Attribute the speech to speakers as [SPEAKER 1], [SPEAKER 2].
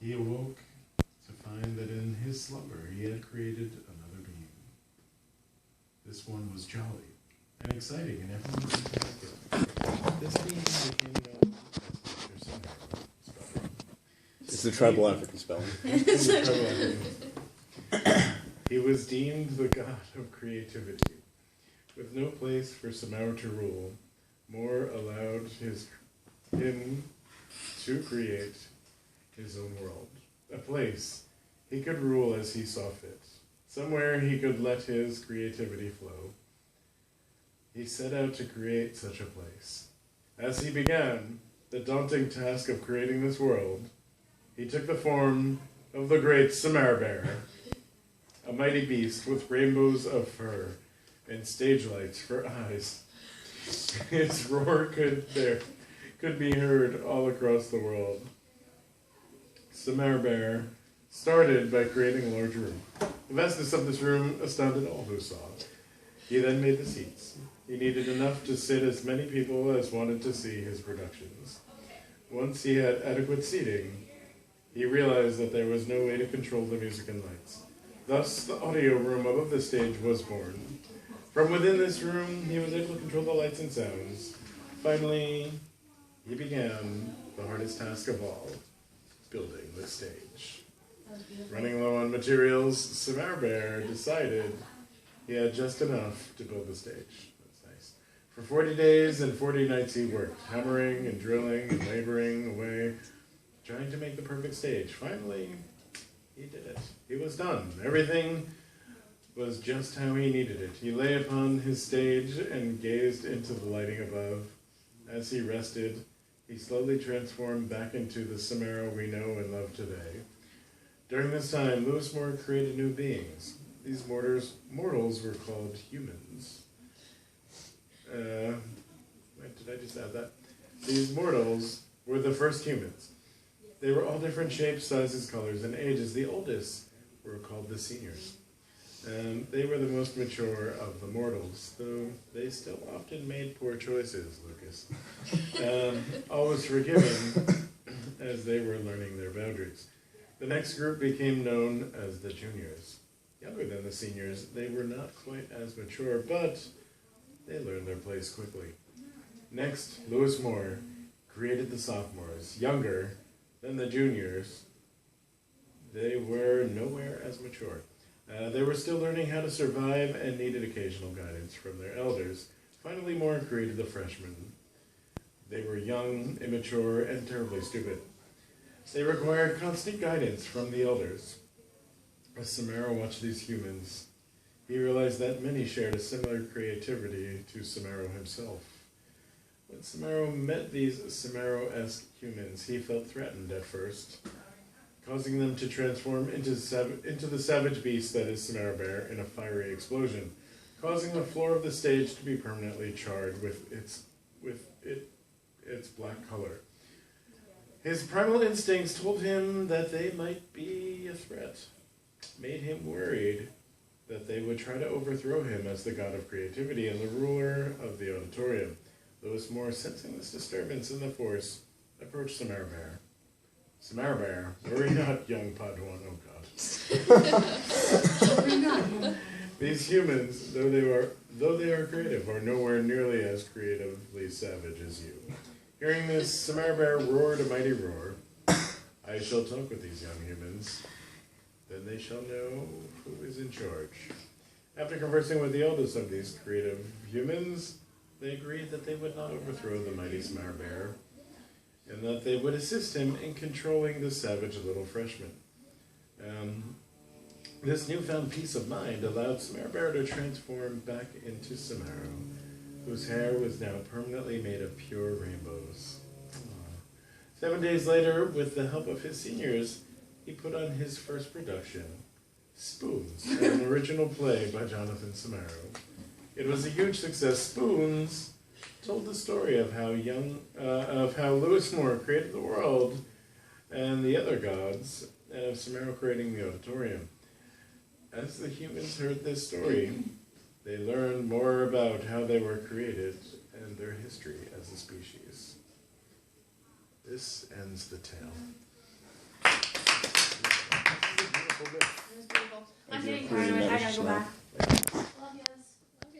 [SPEAKER 1] He awoke to find that in his slumber he had created another being. This one was jolly and exciting, and everyone seemed to like it. This being became known as Mr. Samaro.
[SPEAKER 2] It's the tribal African spelling.
[SPEAKER 1] It's the tribal African. He was deemed the god of creativity. With no place for Samaro to rule, Moore allowed him to create his own world. A place he could rule as he saw fit. Somewhere he could let his creativity flow. He set out to create such a place. As he began the daunting task of creating this world, he took the form of the great Samaro bear, a mighty beast with rainbows of fur and stage lights for eyes. Its roar could be heard all across the world. Samaro bear started by creating a large room. The vastness of this room astounded all who saw it. He then made the seats. He needed enough to sit as many people as wanted to see his productions. Once he had adequate seating, he realized that there was no way to control the music and lights. Thus, the audio room above the stage was born. From within this room, he was able to control the lights and sounds. Finally, he began the hardest task of all, building the stage. Running low on materials, Samaro bear decided he had just enough to build the stage. That's nice. For 40 days and 40 nights he worked, hammering and drilling and laboring away, trying to make the perfect stage. Finally, he did it. He was done. Everything was just how he needed it. He lay upon his stage and gazed into the lighting above. As he rested, he slowly transformed back into the Samaro we know and love today. During this time, Lewis Moore created new beings. These mortals were called humans. Wait, did I just add that? These mortals were the first humans. They were all different shapes, sizes, colors, and ages. The oldest were called the seniors. They were the most mature of the mortals, though they still often made poor choices, Lucas. All was forgiven as they were learning their boundaries. The next group became known as the juniors. Younger than the seniors, they were not quite as mature, but they learned their place quickly. Next, Lewis Moore created the sophomores. Younger than the juniors, they were nowhere as mature. They were still learning how to survive and needed occasional guidance from their elders. Finally, Moore created the freshmen. They were young, immature, and terribly stupid. They required constant guidance from the elders. As Samaro watched these humans, he realized that many shared a similar creativity to Samaro himself. When Samaro met these Samaro-esque humans, he felt threatened at first, causing them to transform into the savage beast that is Samaro bear in a fiery explosion, causing the floor of the stage to be permanently charred with its black color. His primal instincts told him that they might be a threat, made him worried that they would try to overthrow him as the god of creativity and the ruler of the Auditorium. Lewis Moore, sensing this disturbance in the force, approached Samaro bear. Samaro bear, worry not, young Padawan. Oh God. Worry not. These humans, though they are creative, are nowhere nearly as creatively savage as you. Hearing this, Samaro bear roared a mighty roar. I shall talk with these young humans. Then they shall know who is in charge. After conversing with the eldest of these creative humans, they agreed that they would not overthrow the mighty Samaro bear, and that they would assist him in controlling the savage little freshman. This newfound peace of mind allowed Samaro bear to transform back into Samaro, whose hair was now permanently made of pure rainbows. 7 days later, with the help of his seniors, he put on his first production, Spoons, an original play by Jonathan Samaro. It was a huge success. Spoons told the story of how Lewis Moore created the world and the other gods, and of Samaro creating the Auditorium. As the humans heard this story, they learned more about how they were created and their history as a species. This ends the tale.
[SPEAKER 3] go back?